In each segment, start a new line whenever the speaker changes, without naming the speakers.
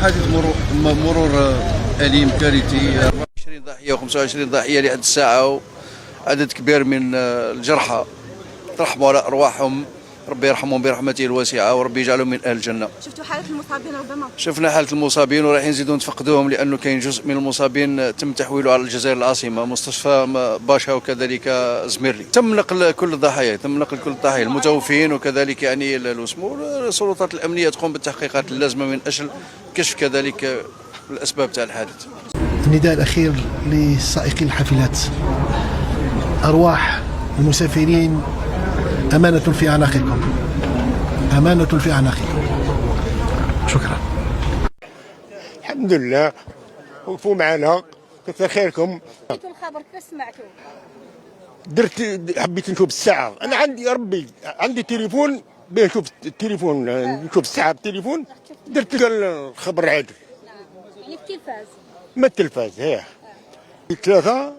حادث مرور أليم كارثي. 20 ضحية و25 ضحية لحد الساعة، وعدد كبير من الجرحى. ترحموا على أرواحهم، ربي يرحمهم برحمته الواسعة وربي يجعلهم من أهل الجنة.
شفتوا حالة المصابين ربما؟
شفنا حالة المصابين ورايحين نزيدوا نتفقدوهم، لأنه كاين جزء من المصابين تم تحويله على الجزائر العاصمة مستشفى باشا وكذلك زميرلي. تم نقل كل الضحايا، المتوفين، وكذلك يعني السلطات الأمنية تقوم بالتحقيقات اللازمة من أجل كشف كذلك الأسباب تاع الحادث.
النداء الأخير لسائقي الحافلات: أرواح المسافرين أمانة في أعناقكم، أمانة في أعناقكم. شكرا.
الحمد لله وقفوا معنا، كثر خيركم.
سمعتوا الخبر؟ كيف سمعتوا؟
حبيت نشوف الساعة. أنا عندي يا ربي عندي تليفون بيه نشوف التليفون، نشوف الساعة بالتليفون. درت الخبر عادل.
يعني في التلفاز؟
ما التلفاز هي. 3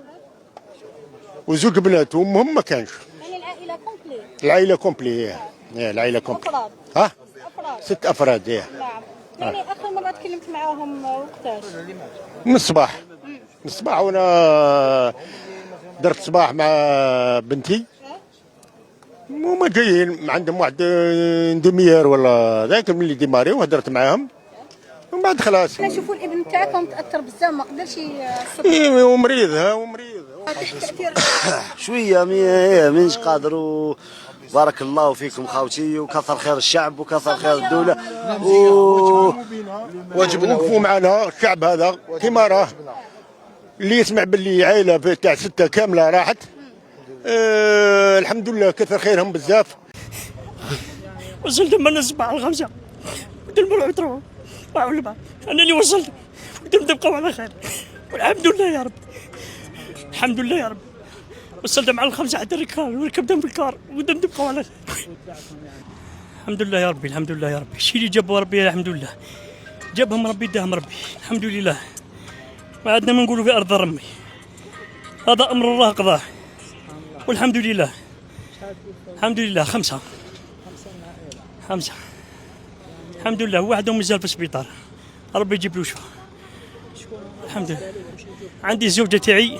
وزوج بنات وامهم ما كانش.
يعني العائلة كومبلي؟
العائلة كومبلي هي العائلة كومبلي.
أفراد؟
ها؟
أفراد؟
6 أفراد هي.
نعم. يعني آخر مرة تكلمت معاهم وقتاش؟
من الصباح. من الصباح وانا درت صباح مع بنتي، هما جايين عندهم واحد دميار ولا ذاك ملي ديماري، وهدرت معاهم ومن بعد خلاص.
احنا نشوفوا الابن تاعكم تاثر بزاف، ما قدرش يصبر.
ايه ومريض
التاثير
شويه مانيش قادر. بارك الله فيكم خوتي، وكثر خير الشعب وكثر خير الدوله.
واجبنا وقفوا معنا الشعب هذا كما راه. اللي يسمع باللي عائله تاع 6 كامله راحت، الحمد لله كثر خيرهم بزاف.
وصلت من الصباح على 5 قلت لهم روحوا تروحوا انا اللي وصلت، قلت لهم تبقوا على خير والحمد لله يا رب. الحمد لله يا رب. وصلت مع 5 حتى الركاب وركبتهم في الكار وقلت لهم تبقوا على خير. الحمد لله يا ربي، الحمد لله يا ربي. الشيء اللي جابه ربي الحمد لله، جابهم ربي اداهم ربي الحمد لله. ما عندنا ما نقولوا في ارض رمي، هذا امر الله قضاه والحمد لله. الحمد لله 5 الحمد لله. واحدهم مازال في السبيطار، ربي يجيب له شفاء الحمد لله. عندي الزوجة تاعي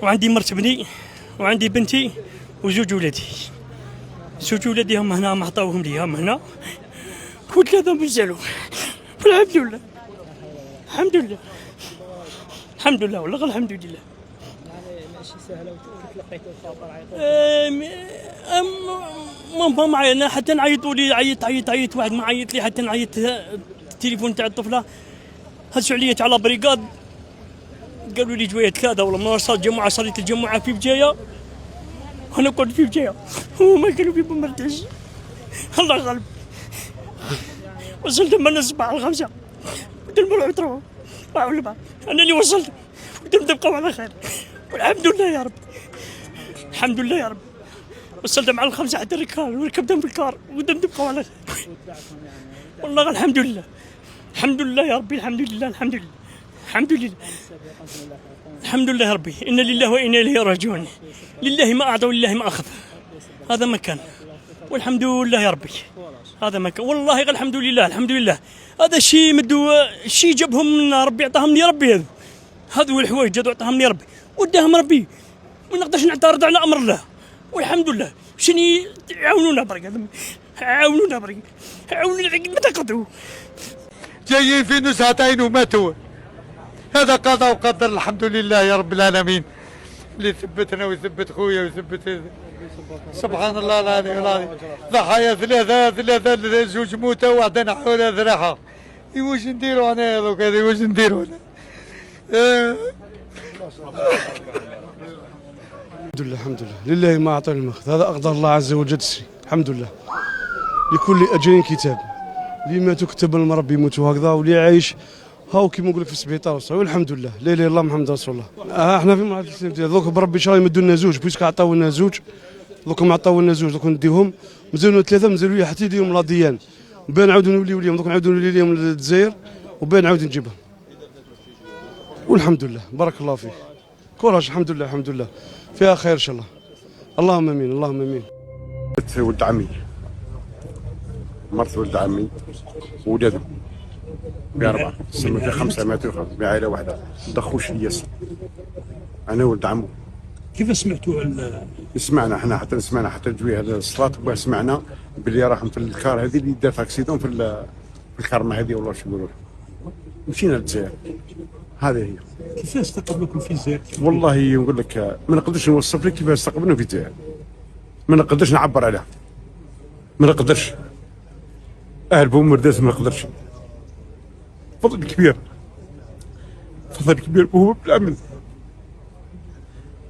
وعندي مرت بني وعندي بنتي وزوج ولادي. زوج ولادي هم هنا، ما عطاوهم لي، هم هنا و3 مازالوا والحمد لله. الحمد لله الحمد لله والله الحمد لله.
ماشي سهله وتلقيتوا الخبر
ما معايا انا حتى نعيطوا لي، عيط واحد ما عيط لي حتى نعيط التليفون تاع الطفله. هزوا عليا تاع لابريكاد قالوا لي جويه 3 ولا من وصلت الجمعه، صليت الجمعه في بجايه وانا كنت في بجايه وما قالوا لي ما مرتاحش. الله غالب. وصلت من الصباح على 5 قلت لهم روحوا تروحوا انا اللي وصلت، قلت لهم تبقوا على خير والحمد لله يا رب. الحمد لله يا رب. وصلت مع 5 حتى الركاب وركبتهم في الكار وقلت لهم تبقوا على خير والله الحمد لله. الحمد لله يا ربي، الحمد لله الحمد لله الحمد لله الحمد لله يا ربي. إنا لله وإنا إليه راجعون. لله ما أعطى ولله ما أخذ، هذا ما كان والحمد لله يا ربي. هذا ما كان والله غير الحمد لله. الحمد لله هذا الشيء مدو شيء جابهم من ربي، عطاهم لي ربي. هذو الحوايج جاتو عطاهم لي ربي وداهم ربي، ما نقدرش نعترض على أمر الله والحمد لله. شني عاونونا برك، عاونونا برك، عاونونا ما تقدروا.
جايين في نزهتين وماتوا، هذا قضاء وقدر الحمد لله يا رب العالمين اللي ثبتنا ويثبت خويا ويثبت. سبحان الله العظيم. ضحايا 3 زوج موتى وواحدة نحولها ذراعها. واش نديروا انا دوك هذه، واش نديروا انا؟
الحمد لله لله ما اعطى الماخذ، هذا اقدر الله عز وجل تسري. الحمد لله لكل اجل كتاب، اللي ماتوا كتب لهم ربي يموتوا هكذا، واللي عايش هاو كيما نقول لك في السبيطار والحمد لله. لا اله الا الله محمد رسول الله. احنا في مرحله دوك بربي ان شاء الله يمدوا لنا زوج، بويسك عطاو لنا زوج، دوك ما عطاو لنا زوج، دوك نديهم مازالوا 3 مازالوا حتى يديهم لاضيان، وبين نعاودوا نوليو ليهم، دوك نعاودوا نولي لهم للجزائر وبين نعاود نجيبهم والحمد لله. بارك الله فيك، كوراج. الحمد لله الحمد لله فيها خير ان شاء الله. اللهم امين اللهم امين.
ولد عمي، مرت ولد عمي وولادهم ب4 سمى في 5 متر بعائله واحده ضخوش الياس انا ولد عمو.
كيف سمعتوا
سمعنا احنا حتى سمعنا حتى جوي هذا الصلاه سمعنا باللي راهم في الكار هذه اللي دار اكسيدون في الكرمه هذه والله شو يقولوا مشينا للجزائر. هذه هي.
كيف استقبلوكم في الجزائر؟
والله نقول لك ما نقدرش نوصف لك كيف استقبلنا في الجزائر. ما نقدرش نعبر عليها. ما نقدرش. اهل بومرداس ما نقدرش. فضل كبير. فضل كبير وهو بالامن.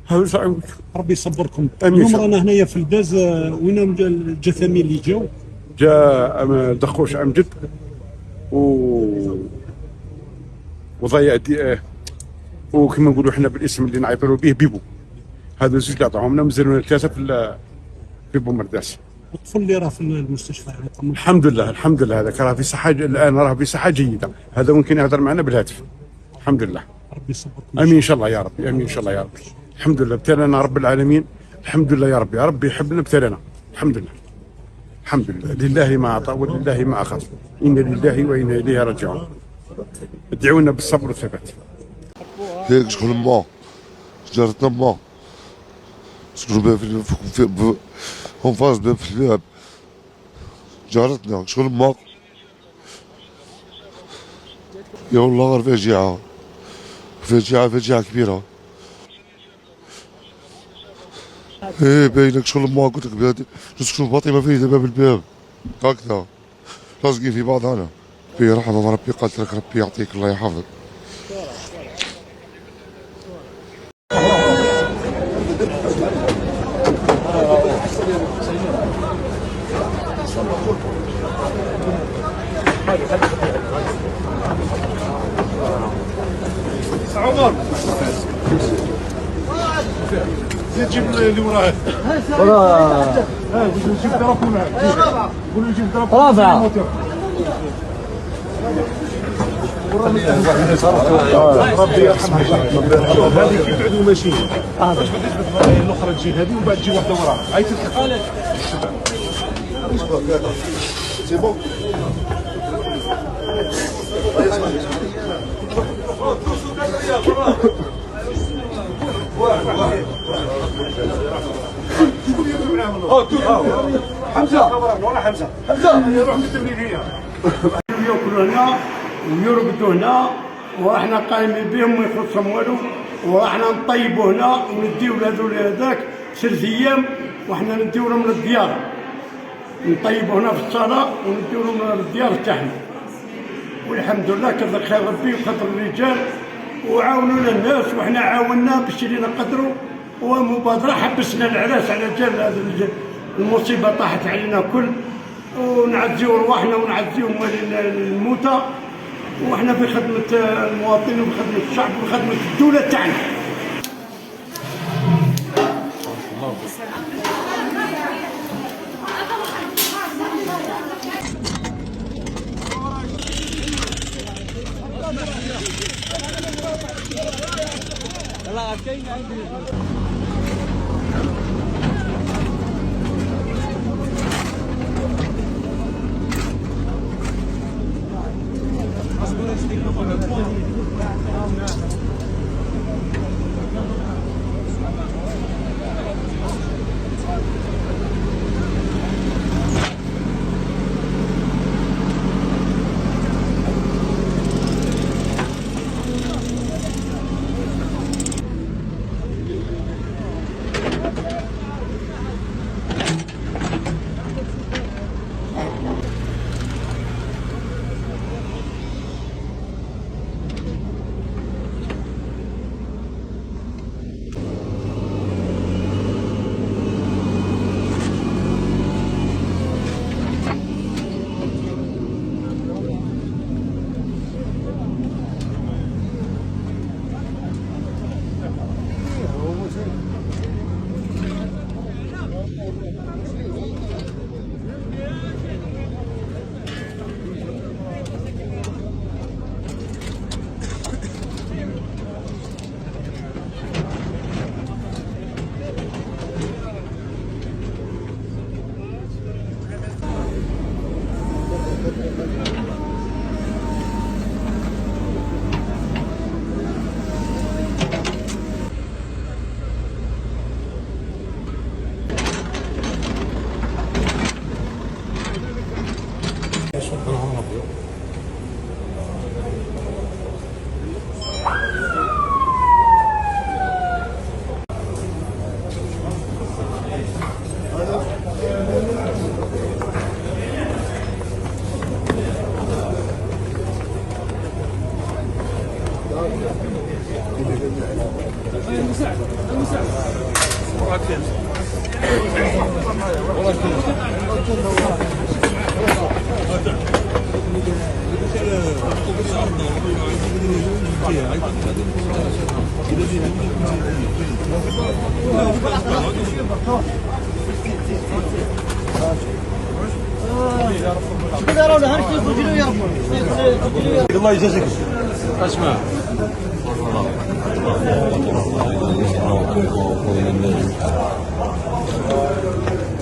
هذا صعب.
ربي يصبركم. اليوم رانا هنايا في الباز، وين الجثامين اللي جاو؟
جاء دخوش امجد وضيع وكما نقولوا احنا بالاسم اللي نعبروا به بيبو. هذا زوج اللي عطاهم لنا مازالوا 3 في بومرداس.
الطفل اللي راه في المستشفى يعني
الحمد لله الحمد لله هذاك راه في صحه الان راه في صحه جيده. هذا ممكن يهضر معنا بالهاتف. الحمد لله.
ربي يصبركم.
امين ان شاء الله يا ربي. امين ان شاء الله يا ربي. الحمد لله ابتلانا رب العالمين. الحمد لله يا ربي. يا ربي يحبنا ابتلانا. الحمد لله. الحمد لله. لله ما اعطى ولله ما اخذ. انا لله وانا اليه راجعون. ادعوا لنا بالصبر والثبات.
هيك شغل ما جارتنا ما شغل بها في هم فاز بها في الباب جارتنا شغل ما يا والله غير فاجعة فاجعة كبيرة. ايه باينك شغل ما قلت لك بهادي شغل باطي ما فيه دابا بالباب هكذا لازقين في بعضنا. في رحمة ربي قالت لك ربي يعطيك الله يحفظك.
عمر زيد جيب اللي وراه جيب ضربني معك قول له جيب ضربني رابعه ربي يرحمها هذه كيف تعدوا ماشيين باش ما الاخرى تجي هذه وبعد تجي واحده وراها عيط لك سي بون حمزه حمزه روح كتب لي هي ياكلوا هنا ويرقدوا هنا واحنا قايمين بهم ما يخصهم والو واحنا نطيبوا هنا ونديو لهذول هذاك 3 ايام واحنا نديو لهم للديار نطيبوا هنا في الصاله ونديو لهم للديار تاعنا. والحمد لله كثر خير ربي وكثر الرجال وعاونونا الناس وحنا عاونا باش اللي نقدروا ومبادره حبسنا العراس على جال هذه المصيبه طاحت علينا كل ونعزيو رواحنا ونعزيو الموتى وحنا في خدمه المواطنين وخدمه الشعب وخدمه الدوله تاعنا.
الله يجازيك.
اسمع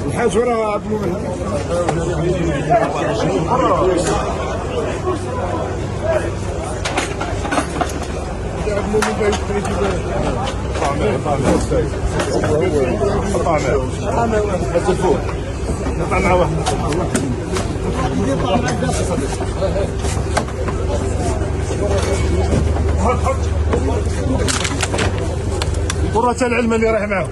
الحاج ورا عبد المؤمن. قرة العلم اللي رايح معه.